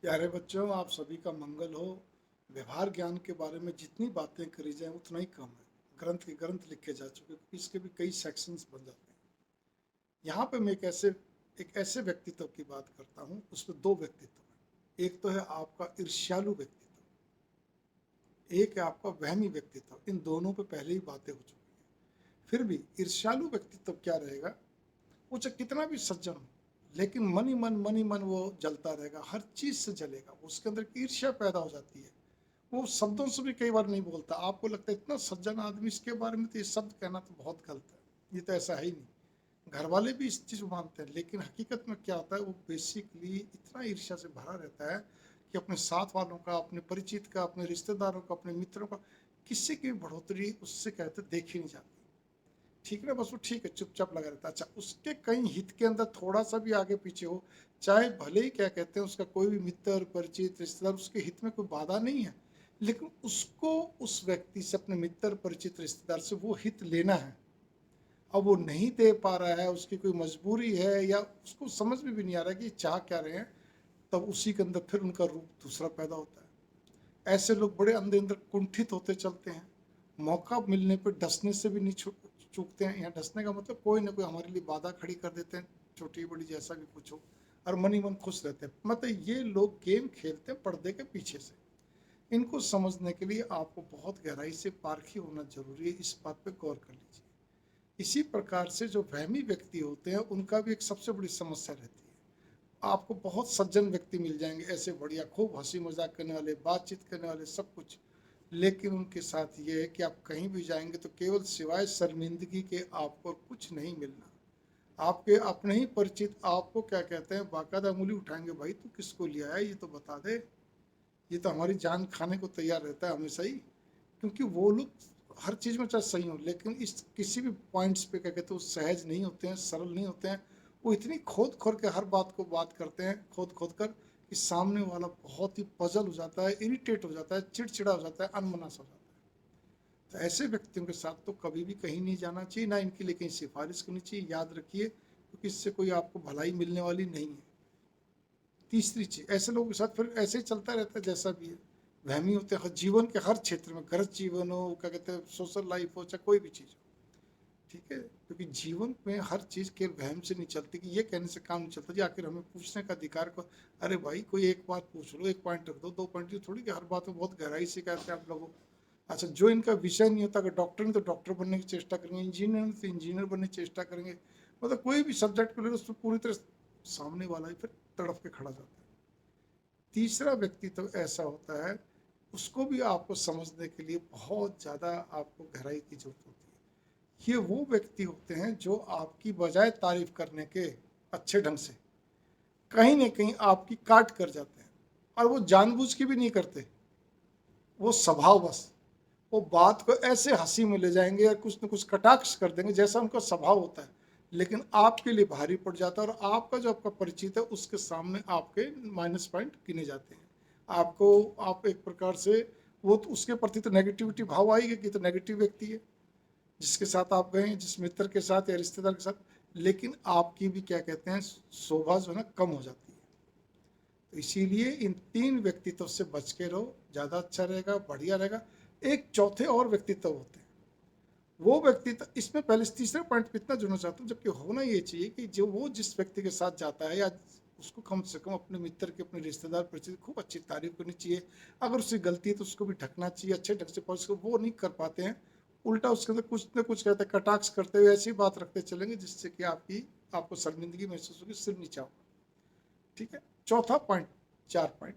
प्यारे बच्चों, आप सभी का मंगल हो। व्यवहार ज्ञान के बारे में जितनी बातें करी जाएं उतना ही कम है। ग्रंथ के ग्रंथ लिखे जा चुके, इसके भी कई सेक्शंस बन जाते हैं। यहाँ पे मैं एक ऐसे व्यक्तित्व की बात करता हूँ। उसमें दो व्यक्तित्व हैं। एक तो है आपका ईर्ष्यालु व्यक्तित्व, एक है आपका वहमी व्यक्तित्व। इन दोनों पे पहले ही बातें हो चुकी हैं। फिर भी ईर्ष्यालु व्यक्तित्व क्या रहेगा, वो चाहे कितना भी सज्जन हो, लेकिन मन ही मन वो जलता रहेगा, हर चीज से जलेगा। उसके अंदर ईर्ष्या पैदा हो जाती है। वो शब्दों से भी कई बार नहीं बोलता। आपको लगता है इतना सज्जन आदमी, इसके बारे में तो ये शब्द कहना तो बहुत गलत है, ये तो ऐसा है ही नहीं। घर वाले भी इस चीज को मानते हैं, लेकिन हकीकत में क्या होता है, वो बेसिकली इतना ईर्ष्या से भरा रहता है कि अपने साथ वालों का, अपने परिचित का, अपने रिश्तेदारों का, अपने मित्रों का, किसी की बढ़ोतरी उससे कहते देख ही नहीं जाती। ठीक है ना, बस वो ठीक है, चुपचाप लगा रहता है। अच्छा, उसके कहीं हित के अंदर थोड़ा सा भी आगे पीछे हो, चाहे भले ही क्या कहते हैं उसका कोई भी मित्र परिचित रिश्तेदार, उसके हित में कोई बाधा नहीं है, लेकिन उसको उस व्यक्ति से, अपने मित्र परिचित रिश्तेदार से वो हित लेना है। अब वो नहीं दे पा रहा है, उसकी कोई मजबूरी है, या उसको समझ में भी नहीं आ रहा है कि चाह क्या रहे हैं, तब उसी के अंदर फिर उनका रूप दूसरा पैदा होता है। ऐसे लोग बड़े अंदर अंदर कुंठित होते चलते हैं। मौका मिलने पर डसने से भी नहीं चूकते हैं। यहाँ डसने का मतलब कोई ना कोई हमारे लिए बाधा खड़ी कर देते हैं, छोटी बड़ी जैसा भी कुछ हो, और मन ही मन खुश रहते हैं। मतलब ये लोग गेम खेलते हैं पर्दे के पीछे से। इनको समझने के लिए आपको बहुत गहराई से पारखी होना जरूरी है। इस बात पे गौर कर लीजिए। इसी प्रकार से जो वहमी व्यक्ति होते हैं, उनका भी एक सबसे बड़ी समस्या रहती है। आपको बहुत सज्जन व्यक्ति मिल जाएंगे, ऐसे बढ़िया, खूब हंसी मजाक करने वाले, बातचीत करने वाले, सब कुछ, लेकिन उनके साथ ये है कि आप कहीं भी जाएंगे तो केवल सिवाय शर्मिंदगी के आपको कुछ नहीं मिलना। आपके अपने ही परिचित आपको क्या कहते हैं, बाकायदा उंगली उठाएंगे, भाई तू किसको लिया है, ये तो बता दे। ये तो हमारी जान खाने को तैयार रहता है हमेशा ही। क्योंकि वो लोग हर चीज़ में चाहे सही हो, लेकिन इस किसी भी पॉइंट्स पे क्या कहते हैं, वो सहज नहीं होते हैं, सरल नहीं होते हैं। वो इतनी खोद खोद के हर बात को बात करते हैं, खोद खोद कर, कि सामने वाला बहुत ही पजल हो जाता है, इरिटेट हो जाता है, चिड़चिड़ा हो जाता है, अनमना सा हो जाता है। तो ऐसे व्यक्तियों के साथ तो कभी भी कहीं नहीं जाना चाहिए, ना इनके लिए कहीं सिफारिश करनी चाहिए। याद रखिए, क्योंकि इससे कोई आपको भलाई मिलने वाली नहीं है। तीसरी चीज, ऐसे लोगों के साथ फिर ऐसे ही चलता रहता है जैसा भी है। वहमी होते हैं जीवन के हर क्षेत्र में, घर जीवन हो, क्या कहते हैं सोशल लाइफ हो, चाहे कोई भी चीज़ हो। ठीक है, क्योंकि जीवन में हर चीज़ केवल वहम से नहीं चलती, कि ये कहने से काम नहीं चलता जी, आखिर हमें पूछने का अधिकार को। अरे भाई, कोई एक बात पूछ लो, एक पॉइंट रख दो, दो पॉइंट, थोड़ी कि हर बात में बहुत गहराई से कहते हैं आप लोगों। अच्छा, जो इनका विषय नहीं होता, अगर डॉक्टर ने तो डॉक्टर बनने की चेष्टा करेंगे, इंजीनियर ने तो इंजीनियर बनने की चेष्टा करेंगे। मतलब कोई भी सब्जेक्ट को ले लो, उसमें पूरी तरह सामने वाला ही फिर तड़प के खड़ा जाता है। तीसरा व्यक्ति तो ऐसा होता है, उसको भी आपको समझने के लिए बहुत ज़्यादा आपको गहराई की जरूरत होती है। ये वो व्यक्ति होते हैं जो आपकी बजाय तारीफ करने के अच्छे ढंग से कहीं ना कहीं आपकी काट कर जाते हैं, और वो जानबूझ के भी नहीं करते, वो स्वभाव बस। वो बात को ऐसे हंसी में ले जाएंगे या कुछ न कुछ कटाक्ष कर देंगे, जैसा उनका स्वभाव होता है, लेकिन आपके लिए भारी पड़ जाता है, और आपका जो आपका परिचित है उसके सामने आपके माइनस पॉइंट गिने जाते हैं। आपको, आप एक प्रकार से, वो तो उसके प्रति तो नेगेटिविटी भाव आएगी कि तो नेगेटिव व्यक्ति है, जिसके साथ आप गए, जिस मित्र के साथ या रिश्तेदार के साथ, लेकिन आपकी भी क्या कहते हैं शोभा जो है ना कम हो जाती है। तो इसीलिए इन तीन व्यक्तित्व से बच के रहो, ज़्यादा अच्छा रहेगा, बढ़िया रहेगा। एक चौथे और व्यक्तित्व होते हैं, वो व्यक्तित्व, इसमें पहले तीसरे पॉइंट पे इतना जुड़ना चाहता हूँ, जबकि होना ये चाहिए कि जो वो जिस व्यक्ति के साथ जाता है, या उसको कम से कम अपने मित्र के, अपने रिश्तेदार परिचित खूब अच्छी तारीफ करनी चाहिए। अगर उससे गलती है तो उसको भी ढकना चाहिए अच्छे ढंग से, पर उसको वो नहीं कर पाते हैं। उल्टा उसके अंदर कुछ न कुछ कहते हैं, कटाक्ष करते हुए ऐसी बात रखते चलेंगे जिससे कि आपको शर्मिंदगी महसूस होगी, सिर नीचा होगा। ठीक है, चौथा पॉइंट, चार पॉइंट,